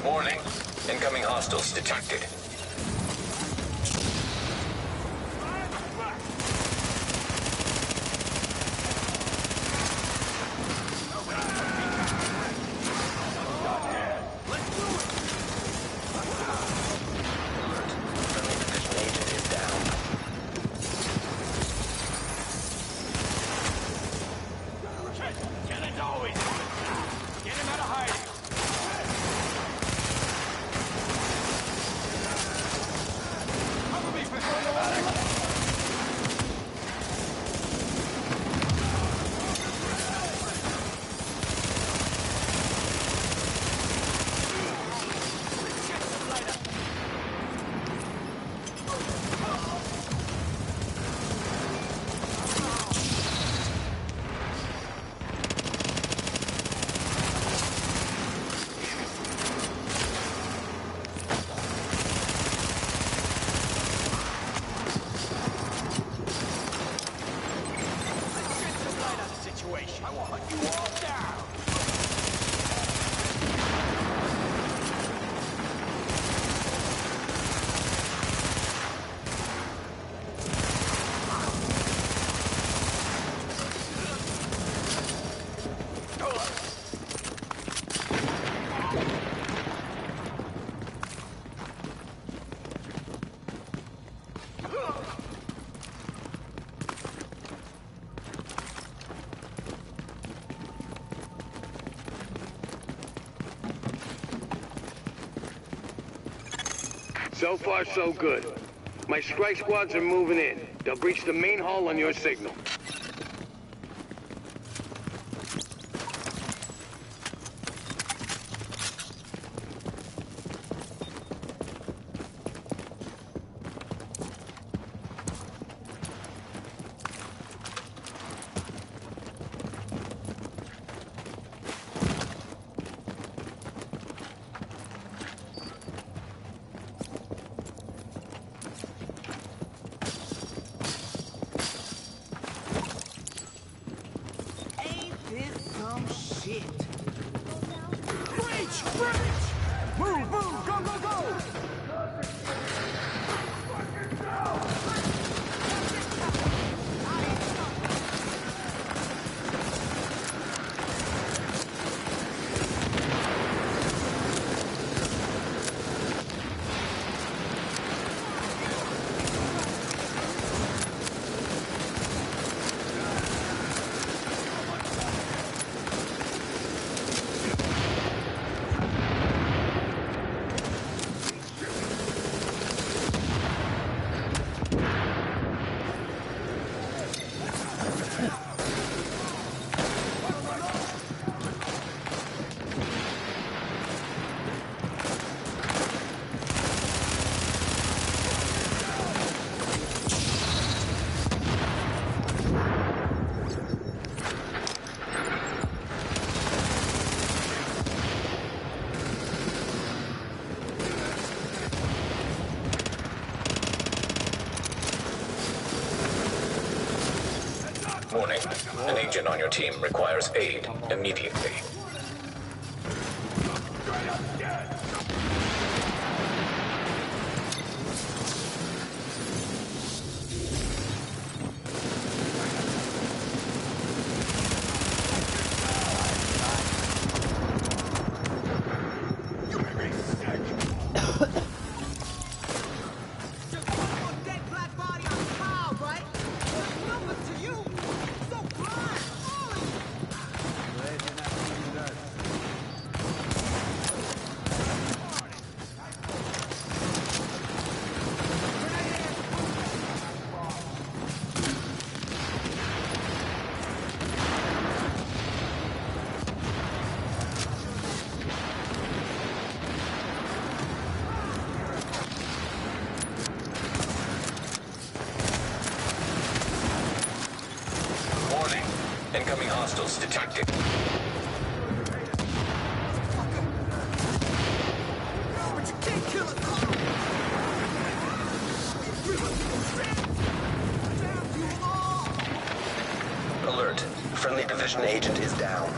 Warning. Incoming hostiles detected. So far, so good. My strike squads are moving in. They'll breach the main hall on your signal. Warning. An agent on your team requires aid immediately. Incoming hostiles detected. But you can't kill us all! Alert. Friendly division agent is down.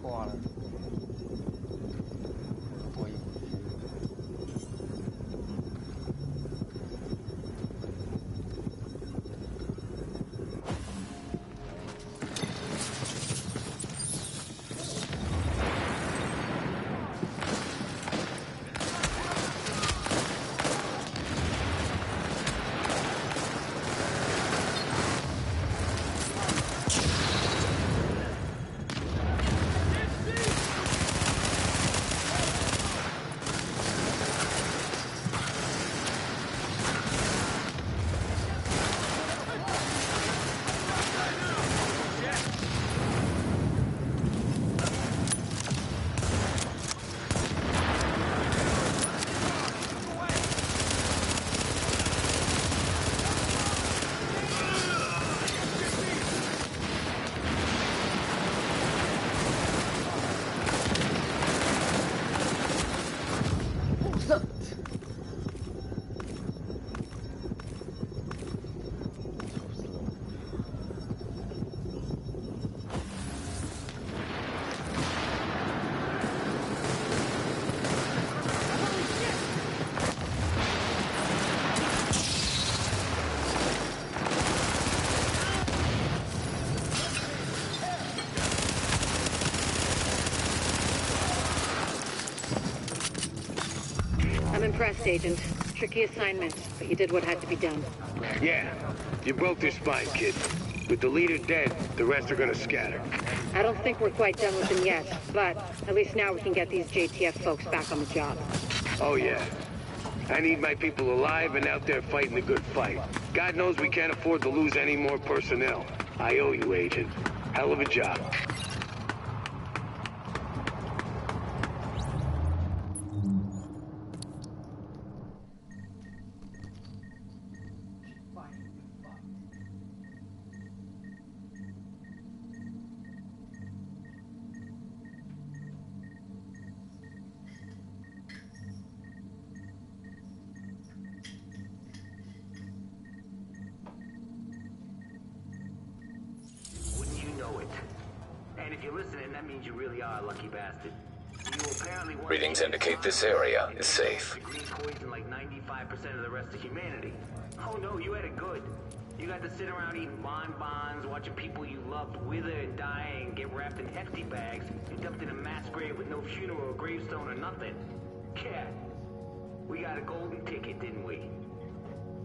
挂了，回去。I'm impressed, Agent. Tricky assignment, but you did what had to be done. Yeah, you broke their spine, kid. With the leader dead, the rest are gonna scatter. I don't think we're quite done with them yet, but at least now we can get these JTF folks back on the job. Oh, yeah. I need my people alive and out there fighting the good fight. God knows we can't afford to lose any more personnel. I owe you, Agent. Hell of a job. Wouldn't you know it? And if you're listening, that means you really are a lucky bastard. You apparently weren't- Readings indicate this area is safe. The green poison like 95% of the rest of humanity. Oh no, you had it good. You got to sit around eating bonbons, watching people you loved wither and die and get wrapped in hefty bags and dumped in a mass grave with no funeral or gravestone or nothing. Yeah. We got a golden ticket, didn't we?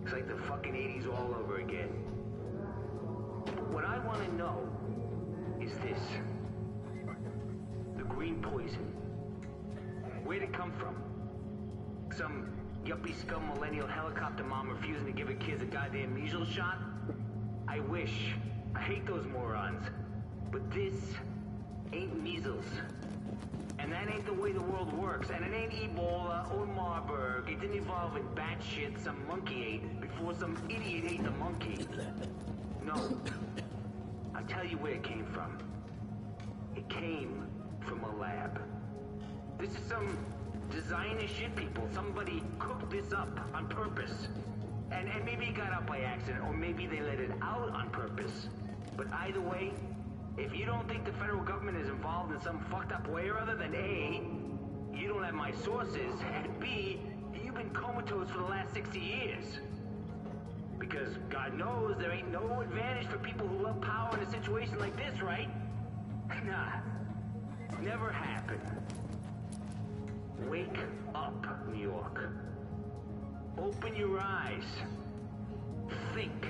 It's like the fucking 80s all over again. What I want to know is this. The green poison. Where'd it come from? Some yuppie scum millennial helicopter mom refusing to give her kids a goddamn measles shot? I wish. I hate those morons. But this ain't measles. And that ain't the way the world works. And it ain't Ebola or Marburg. It didn't evolve in bat shit some monkey ate before some idiot ate the monkey. No. I'll tell you where it came from. It came from a lab. This is some designer shit, people. Somebody cooked this up on purpose. And maybe it got out by accident, or maybe they let it out on purpose. But either way, if you don't think the federal government is involved in some fucked up way or other, then A, you don't have my sources, and B, you've been comatose for the last 60 years. Because God knows there ain't no advantage for people who love power in a situation like this, right? Nah. Never happened. Wake up, New York. Open your eyes. Think.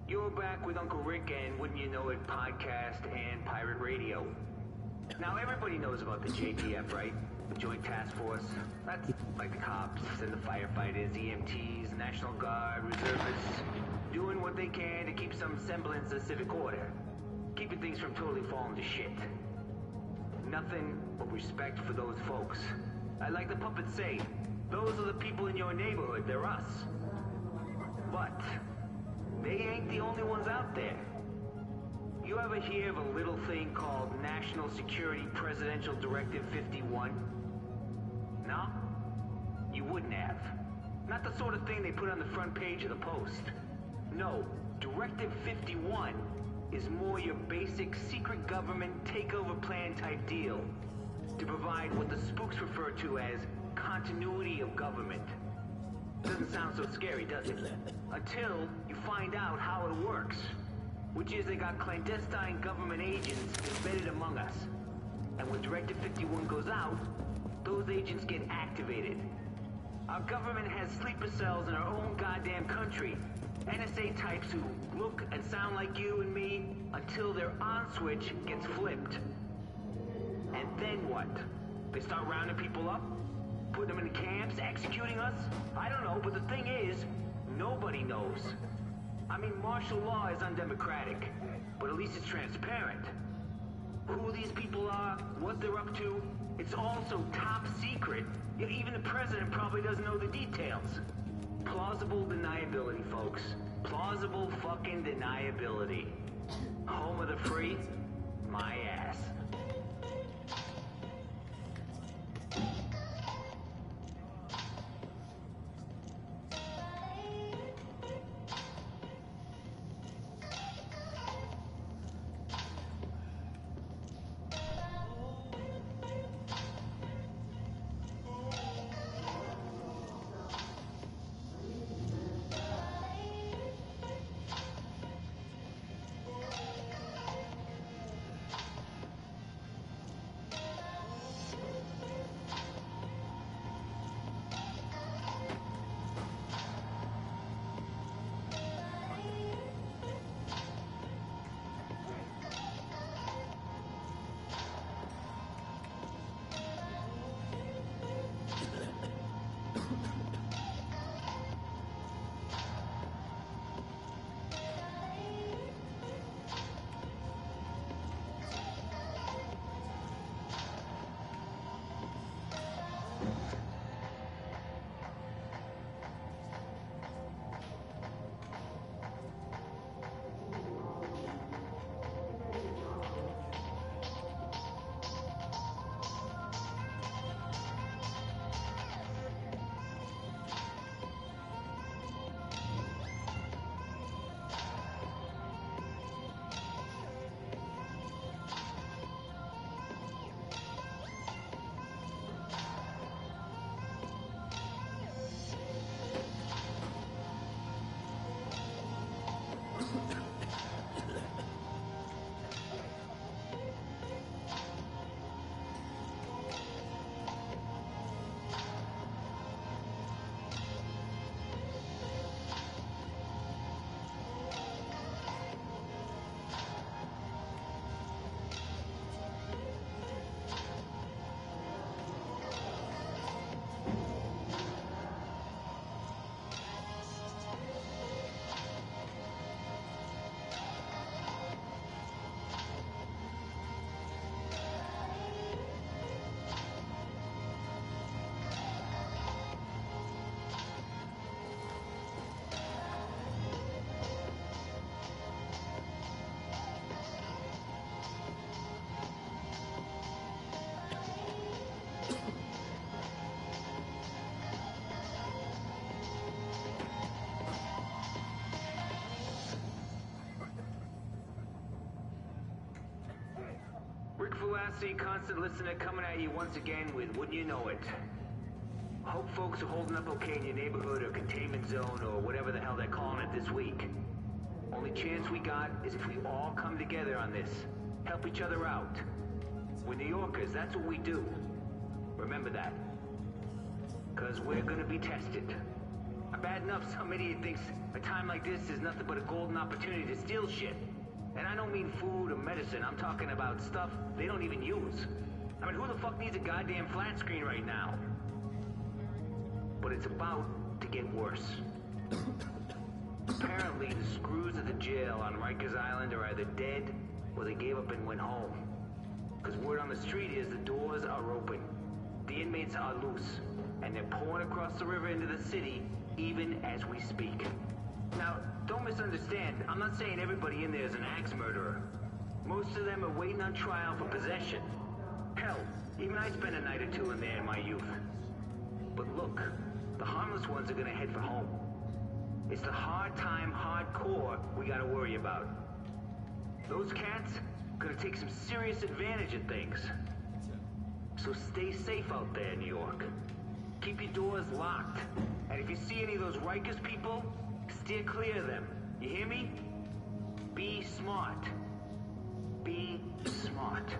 You're back with Uncle Rick and Wouldn't You Know It podcast and pirate radio. Now everybody knows about the JTF, right? The Joint Task Force. That's like the cops and the firefighters, EMTs, National Guard, reservists, doing what they can to keep some semblance of civic order. Keeping things from totally falling to shit. Nothing but respect for those folks. I like the puppets say, those are the people in your neighborhood, they're us. But they ain't the only ones out there. You ever hear of a little thing called National Security Presidential Directive 51? No? You wouldn't have. Not the sort of thing they put on the front page of the Post. No, Directive 51 is more your basic secret government takeover plan type deal to provide what the spooks refer to as continuity of government. Doesn't sound so scary, does it? Until you find out how it works. Which is they got clandestine government agents embedded among us. And when Directive 51 goes out, those agents get activated. Our government has sleeper cells in our own goddamn country. NSA types who look and sound like you and me until their on switch gets flipped. And then what? They start rounding people up? Putting them in camps, executing us? I don't know, but the thing is, nobody knows. I mean, martial law is undemocratic, but at least it's transparent. Who these people are, what they're up to, it's also top secret. Yet even the president probably doesn't know the details. Plausible deniability, folks. Plausible fucking deniability. Home of the free? My ass. Flashy, constant listener coming at you once again with Wouldn't You Know It. Hope folks are holding up okay in your neighborhood or containment zone or whatever the hell they're calling it this week. Only chance we got is if we all come together on this. Help each other out. We're New Yorkers, that's what we do. Remember that. Because we're gonna be tested. Bad enough some idiot thinks a time like this is nothing but a golden opportunity to steal shit. And I don't mean food or medicine, I'm talking about stuff they don't even use. I mean, who the fuck needs a goddamn flat screen right now? But it's about to get worse. Apparently, the screws at the jail on Rikers Island are either dead or they gave up and went home. Because word on the street is the doors are open. The inmates are loose, and they're pouring across the river into the city even as we speak. Now, don't misunderstand. I'm not saying everybody in there is an axe murderer. Most of them are waiting on trial for possession. Hell, even I spent a night or two in there in my youth. But look, the harmless ones are gonna head for home. It's the hard time, hardcore we gotta worry about. Those cats gonna take some serious advantage of things. So stay safe out there, New York. Keep your doors locked. And if you see any of those Rikers people, steer clear of them. You hear me? Be smart. Be smart.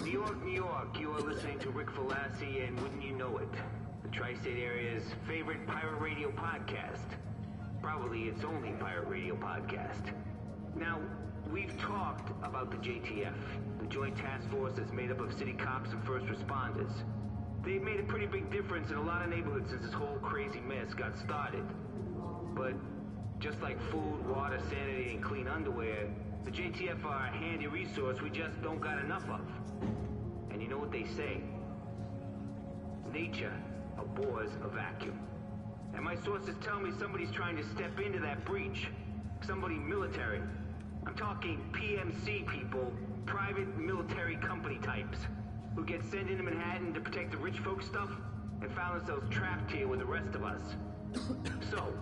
New York, New York, you are listening to Rick Falassi and Wouldn't You Know It? the tri-state area's favorite pirate radio podcast. Probably its only pirate radio podcast. Now, we've talked about the JTF, the Joint Task Force that's made up of city cops and first responders. They've made a pretty big difference in a lot of neighborhoods since this whole crazy mess got started. But just like food, water, sanity, and clean underwear, the JTF are a handy resource we just don't got enough of. And you know what they say? Nature abhors a vacuum. And my sources tell me somebody's trying to step into that breach. Somebody military. I'm talking PMC people, private military company types, who get sent into Manhattan to protect the rich folk stuff and found themselves trapped here with the rest of us. So,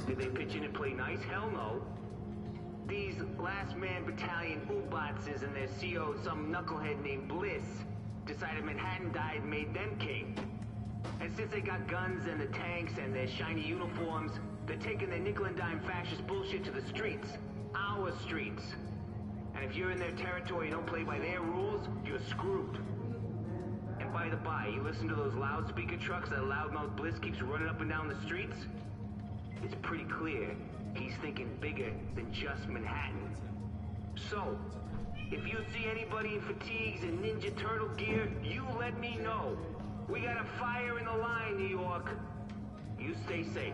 did they pitch in and play nice? Hell no. These last man battalion U-Botses and their CO, some knucklehead named Bliss, decided Manhattan died and made them king. And since they got guns and the tanks and their shiny uniforms, they're taking their nickel and dime fascist bullshit to the streets. Our streets. And if you're in their territory and don't play by their rules, you're screwed. And by the by, you listen to those loudspeaker trucks that loudmouth Bliss keeps running up and down the streets? It's pretty clear he's thinking bigger than just Manhattan. So, if you see anybody in fatigues and Ninja Turtle gear, you let me know. We got a fire in the line, New York. You stay safe.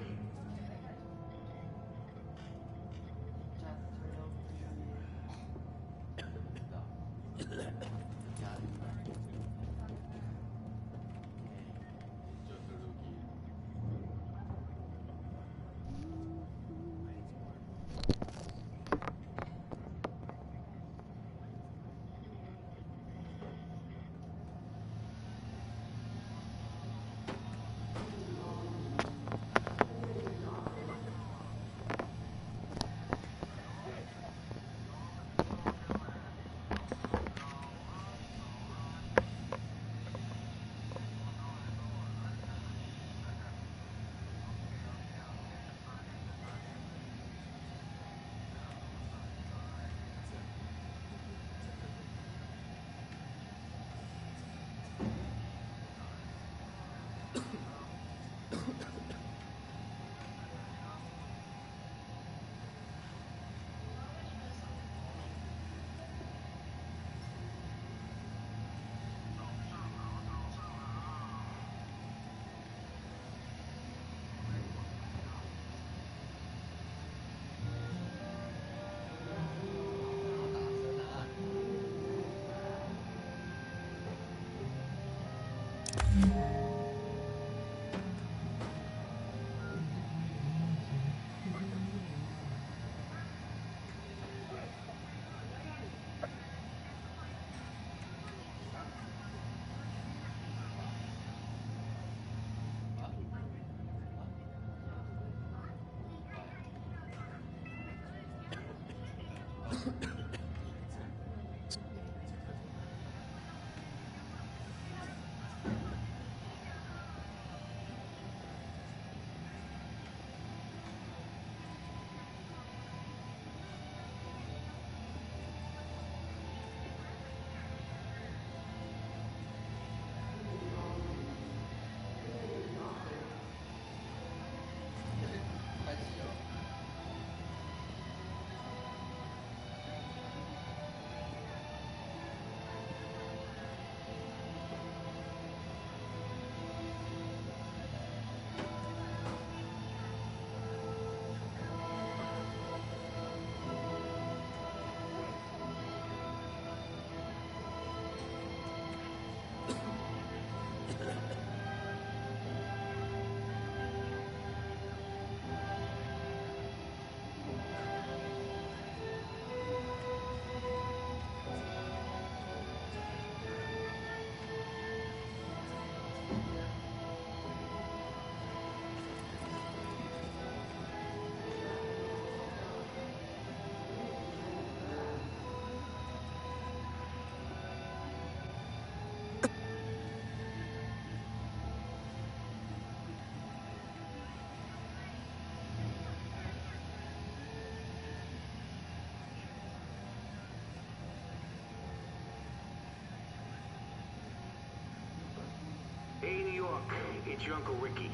it's your Uncle Ricky.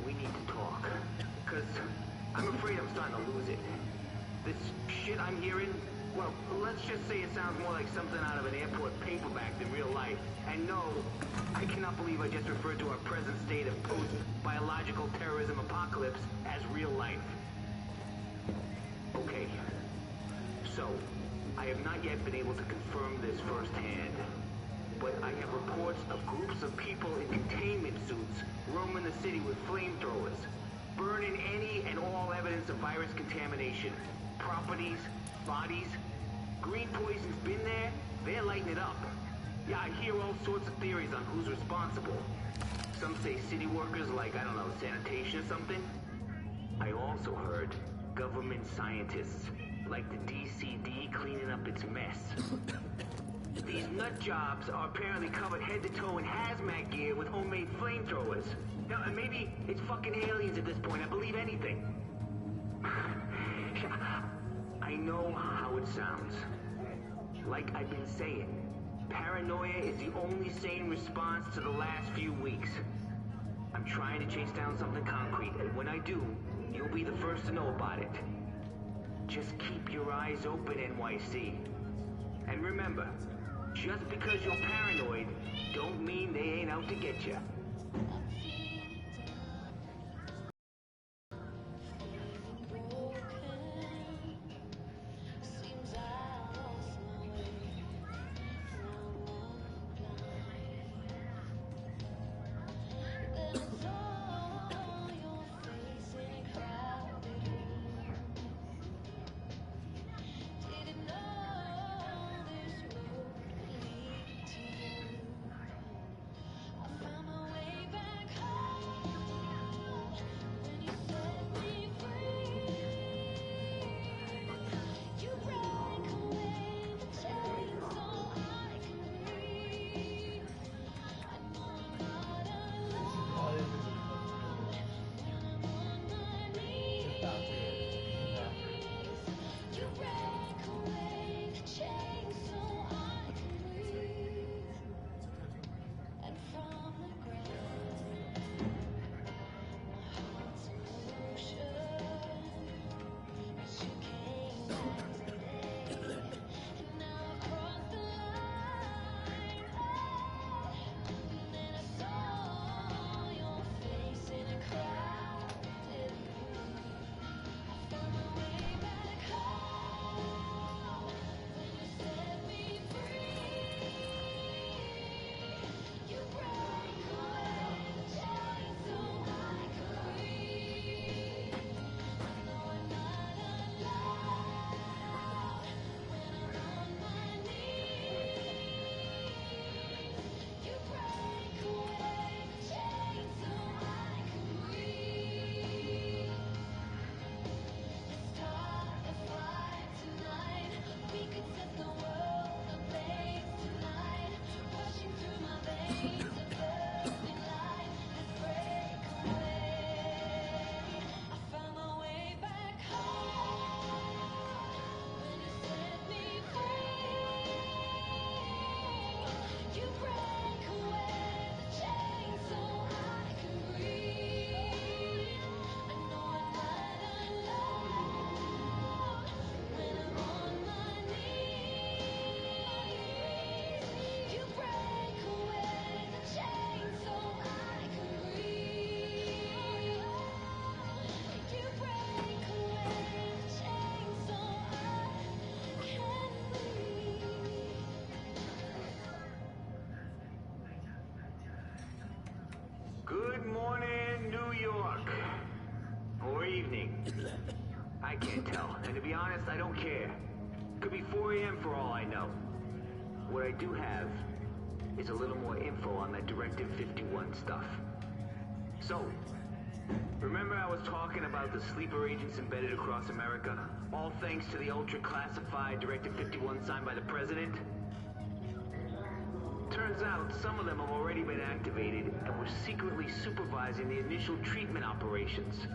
We need to talk. Because I'm afraid I'm starting to lose it. This shit I'm hearing, well, let's just say it sounds more like something out of an airport paperback than real life. And no, I cannot believe I just referred to our present state of post-biological terrorism apocalypse as real life. Okay, so I have not yet been able to confirm this firsthand, but I have reports of groups of people in containment suits roaming the city with flamethrowers, burning any and all evidence of virus contamination. Properties, bodies. Green poison's been there, they're lighting it up. Yeah, I hear all sorts of theories on who's responsible. Some say city workers like, I don't know, sanitation or something. I also heard government scientists, like the DCD cleaning up its mess. These nut jobs are apparently covered head to toe in hazmat gear with homemade flamethrowers. Now, maybe it's fucking aliens at this point, I believe anything. I know how it sounds. Like I've been saying, paranoia is the only sane response to the last few weeks. I'm trying to chase down something concrete, and when I do, you'll be the first to know about it. Just keep your eyes open, NYC. And remember, just because you're paranoid, don't mean they ain't out to get you. Good morning, New York. Or evening. I can't tell. And to be honest, I don't care. Could be 4 a.m. for all I know. What I do have is a little more info on that Directive 51 stuff. So, remember I was talking about the sleeper agents embedded across America? All thanks to the ultra-classified Directive 51 signed by the President? Turns out some of them have already been activated and were secretly supervising the initial treatment operations.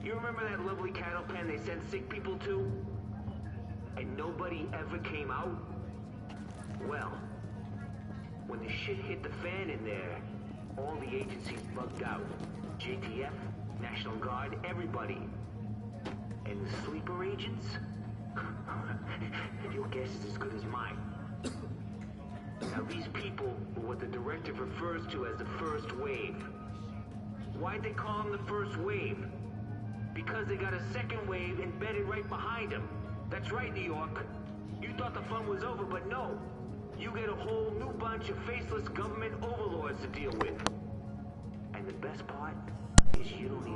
You remember that lovely cattle pen they sent sick people to? And nobody ever came out? Well, when the shit hit the fan in there, All the agencies bugged out. JTF, National Guard, everybody. And the sleeper agents? Your guess is as good as mine. Now these people are what the directive refers to as the first wave. Why'd they call them the first wave? Because they got a second wave embedded right behind them. That's right, New York. You thought the fun was over, but no. You get a whole new bunch of faceless government overlords to deal with. And the best part is you don't